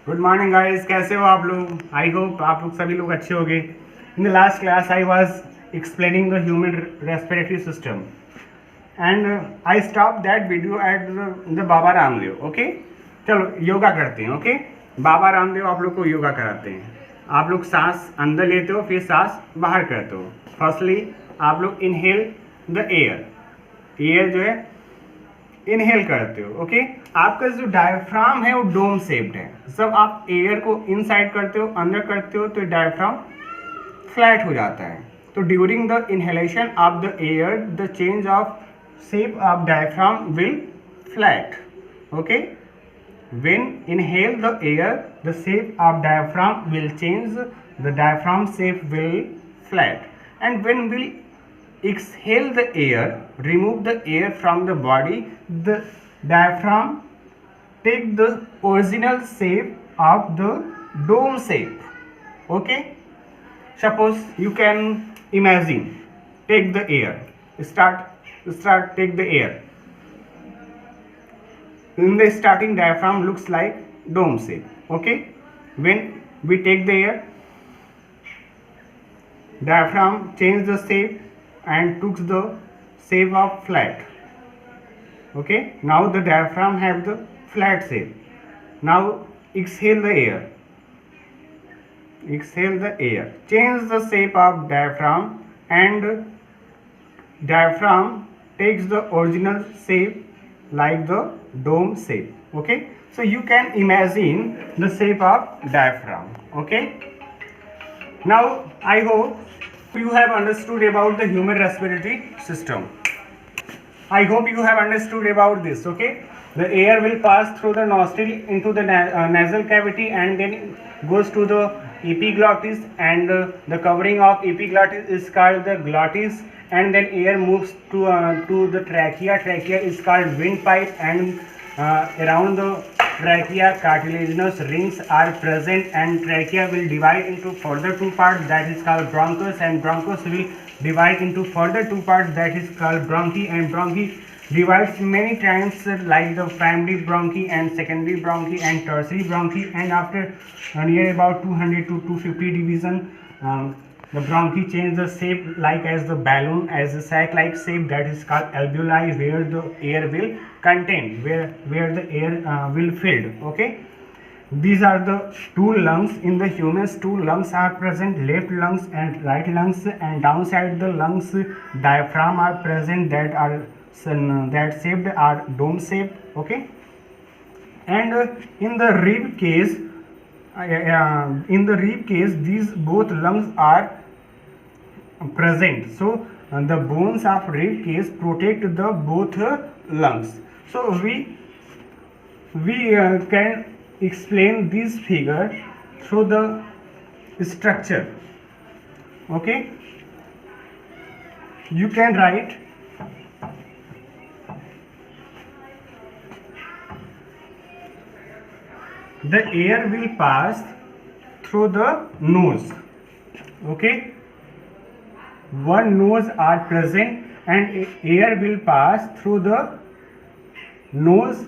Good morning guys, कैसे हो आप लोग? आई होप आप लोग सभी लोग अच्छे होंगे। In the last class I was explaining the human respiratory system and I stop that video at the Baba Ramdev. Okay, चलो योगा करते हैं। ओके, बाबा रामदेव आप लोग को योगा कराते हैं। आप लोग सांस अंदर लेते हो, फिर सांस बाहर करते हो। फर्स्टली आप लोग इनहेल द एयर जो है इनहेल करते हो। ओके, आपका जो डायफ्राम है वो डोम शेप्ड है। जब आप एयर को इनसाइड करते हो, अंदर करते हो, तो डायफ्राम फ्लैट हो जाता है। तो during the inhalation of the air the change of shape of diaphragm will flat. Okay, when inhale the air the shape of diaphragm will change, the diaphragm shape will flat, and when we exhale the air, remove the air from the body, the diaphragm take the original shape of the dome shape. Okay, suppose you can imagine, take the air, start take the air. In the starting, diaphragm looks like dome shape. Okay, when we take the air, diaphragm change the shape and took the shape of flat. Okay, now the diaphragm have the flat shape. Now exhale the air, change the shape of diaphragm, and diaphragm takes the original shape like the dome shape. Okay, so you can imagine the shape of diaphragm. Okay, now I hope you have understood about the human respiratory system. I hope you have understood about this. Okay, the air will pass through the nostril into the nasal cavity and then goes to the epiglottis, and the covering of epiglottis is called the glottis, and then air moves to the trachea. Trachea is called windpipe, and around the trachea cartilaginous rings are present, and trachea will divide into further two parts, that is called bronchus, and bronchus will divide into further two parts, that is called bronchi, and bronchi divides many times, like the primary bronchi and secondary bronchi and tertiary bronchi, and after near about 200 to 250 division, the bronchi change the shape like as the balloon, as a sac like shape, that is called alveoli, where the air will contain, where the air will filled. Okay, these are the two lungs. In the humans, two lungs are present, left lungs and right lungs, and downside the lungs diaphragm are present, that are that shaped are dome shaped. Okay, and in the rib case these both lungs are present. So the bones of rib case protect the both lungs. So we can explain this figure through the structure. Okay, you can write the air will pass through the nose. Okay, one nose are present, and air will pass through the nose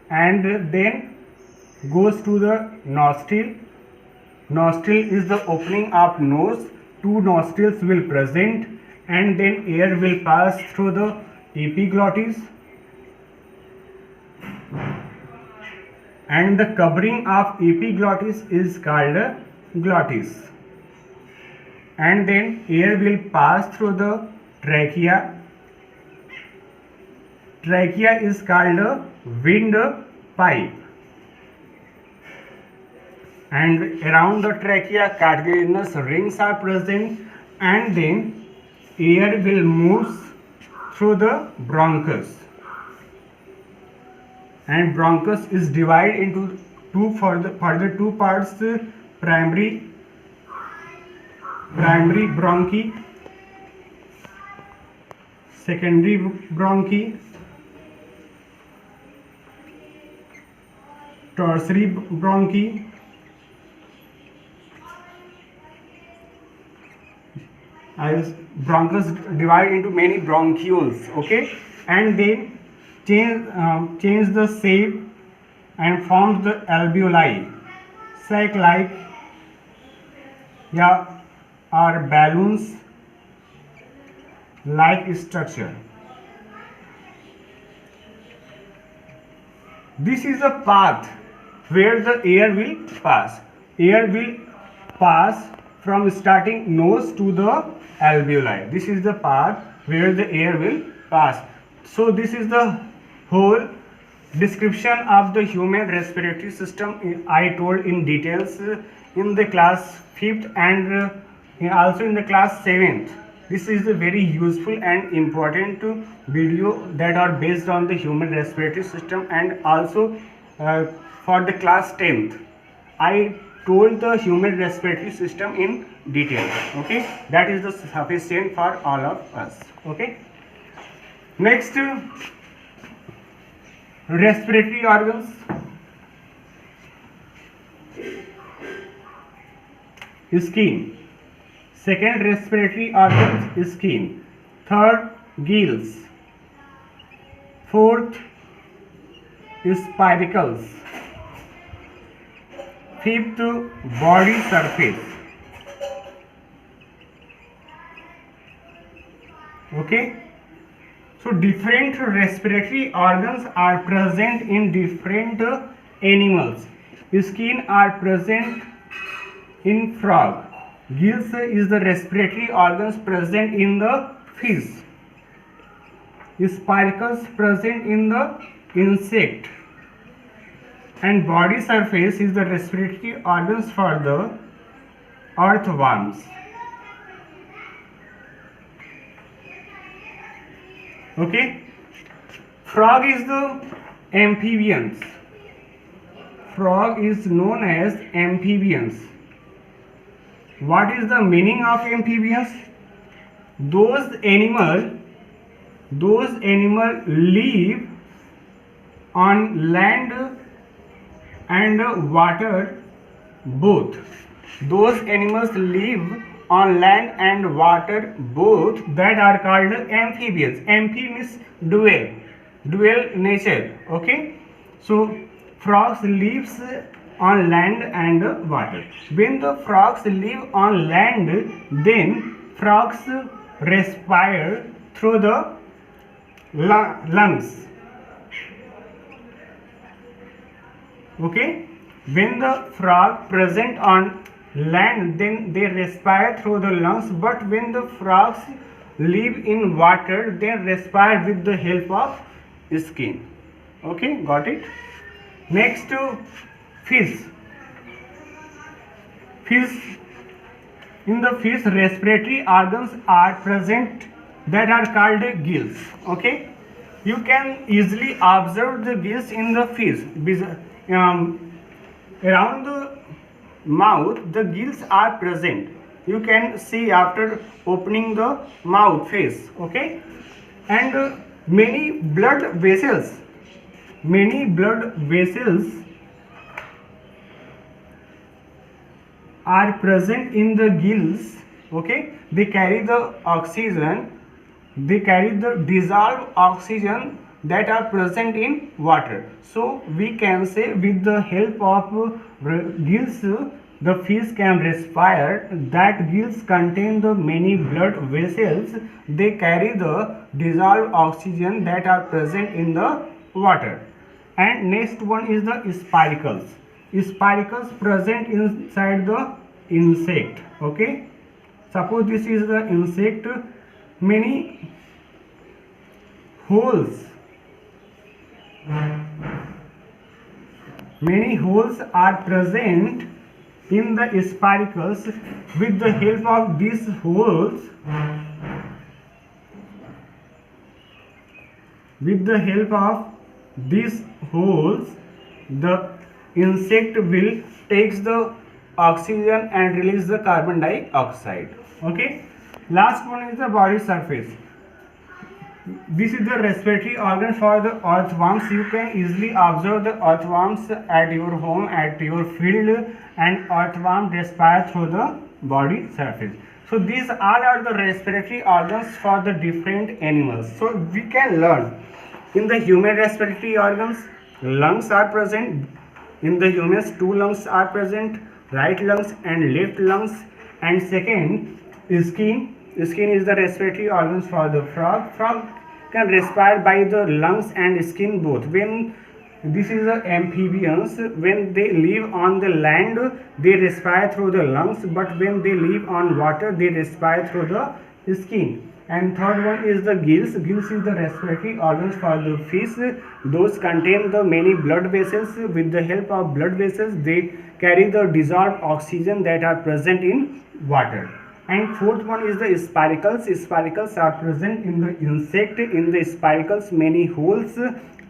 and then goes to the nostril. Nostril is the opening of nose, two nostrils will present, and then air will pass through the epiglottis, and the covering of epiglottis is called glottis, and then air will pass through the trachea. Trachea is called a windpipe, and around the trachea cartilaginous rings are present, and then air will move through the bronchus, and bronchus is divided into further two parts, primary bronchi, secondary bronchi, tertiary bronchi, as bronchus divide into many bronchioles. Okay, and then change the shape and forms the alveoli. sac like or balloons like structure. This is the path where the air will pass. Air will pass from starting nose to the alveoli. This is the path where the air will pass. So this is the whole description of the human respiratory system I told in details in the class 5th and also in the class 7th. This is a very useful and important video that are based on the human respiratory system, and also for the class 10th I told the human respiratory system in detail. Okay, that is the sufficient for all of us. Okay, next respiratory organs. Skin. Second respiratory organ is skin. Third, gills. Fourth is spiracles. Fifth, body surface. Okay. So different respiratory organs are present in different animals. Skin are present in frog. Gills is the respiratory organs present in the fish. Spiracles present in the insect. And body surface is the respiratory organs for the earthworms. Okay. Frog is the amphibians. Frog is known as amphibians. What is the meaning of amphibians? Those animals live on land and water both. Those animals live on land and water both, that are called amphibians. Amphi means dual nature. Okay, so frogs lives on land and water. When the frogs live on land, then frogs respire through the lungs. Okay, when the frog present on land, then they respire through the lungs, but when the frogs live in water, they respire with the help of skin. Okay, got it? Next to fish. In the fish, respiratory organs are present that are called gills. Okay, you can easily observe the gills in the fish. Around the mouth, the gills are present. You can see after opening the mouth face. Okay, and many blood vessels are present in the gills. Okay, they carry the oxygen, they carry the dissolved oxygen that are present in water. So we can say with the help of gills the fish can respire. That gills contain the many blood vessels, they carry the dissolved oxygen that are present in the water. And next one is the spiracles. Spiracles present inside the insect. Okay, suppose this is the insect, many holes are present in the spiracles. With the help of these holes, the insect will takes the oxygen and release the carbon dioxide. Okay, last one is the body surface. This is the respiratory organ for the earthworms. You can easily observe the earthworms at your home, at your field, and earthworms respire through the body surface. So these all are the respiratory organs for the different animals. So we can learn in the human respiratory organs, lungs are present, In the humans, two lungs are present, right lungs and left lungs. And second, skin. Skin is the respiratory organs for the frog. Frog can respire by the lungs and skin both. When this is the amphibians, when they live on the land, they respire through the lungs, but when they live on water, they respire through the skin. And third one is the gills. Gills is the respiratory organs for the fish. Those contain the many blood vessels. With the help of blood vessels, they carry the dissolved oxygen that are present in water. And fourth one is the spiracles. Spiracles are present in the insect. In the spiracles, many holes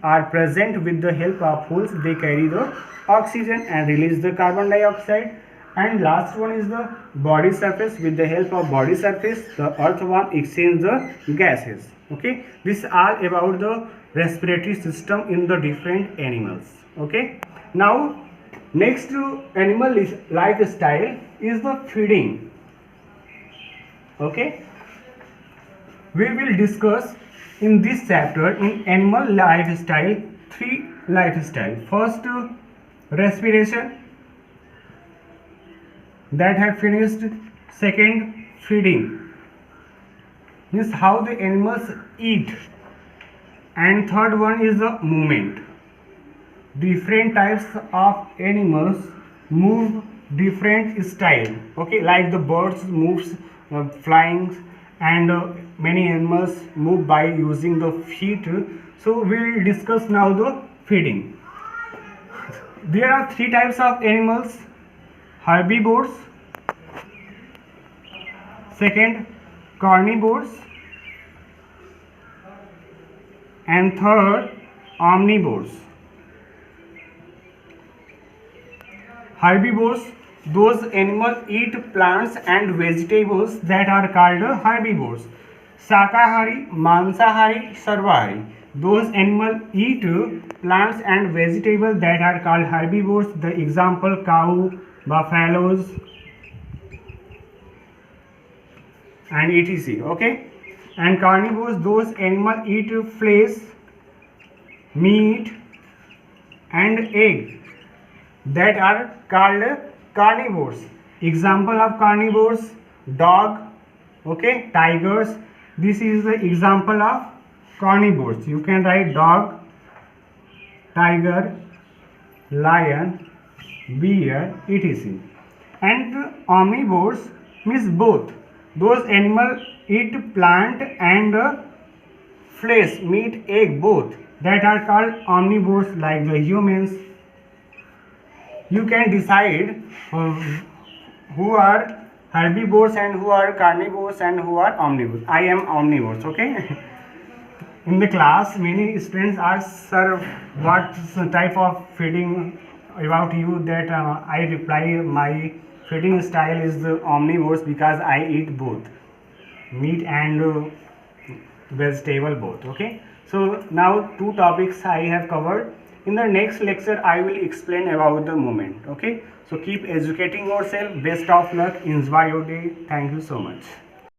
are present. With the help of holes, they carry the oxygen and release the carbon dioxide. And last one is the body surface. With the help of body surface, the earthworm exchange the gases. Okay, this is all about the respiratory system in the different animals. Okay, now next animal lifestyle is the feeding. Okay, we will discuss in this chapter in animal lifestyle three lifestyle. First, respiration, that have finished. Second, feeding, means how the animals eat. And third one is the movement. Different types of animals move different style. Okay, like the birds moves flying, and many animals move by using the feet. So we will discuss now the feeding. There are three types of animals: herbivores, second carnivores, and third omnivores. Herbivores, those animals eat plants and vegetables that are called herbivores. Shakahari, Mansahari, Sarvahari, those animals eat plants and vegetables that are called herbivores. The example: cow, buffaloes, and etc. Okay, and carnivores, those animals eat flesh, meat, and egg that are called carnivores. Example of carnivores: dog, okay, tigers. This is the example of carnivores. You can write dog, tiger, lion, bear, etc. And omnivores means both. Those animals eat plant and flesh, meat, egg, both, that are called omnivores. Like the humans, you can decide who are herbivores and who are carnivores and who are omnivores. I am omnivores. Okay. In the class, many students ask, sir, what type of feeding about you? That I reply, my feeding style is the omnivores, because I eat both meat and vegetable both. Okay, so now two topics I have covered. In the next lecture, I will explain about the movement. Okay, so keep educating yourself. Best of luck. Enjoy your day. Thank you so much.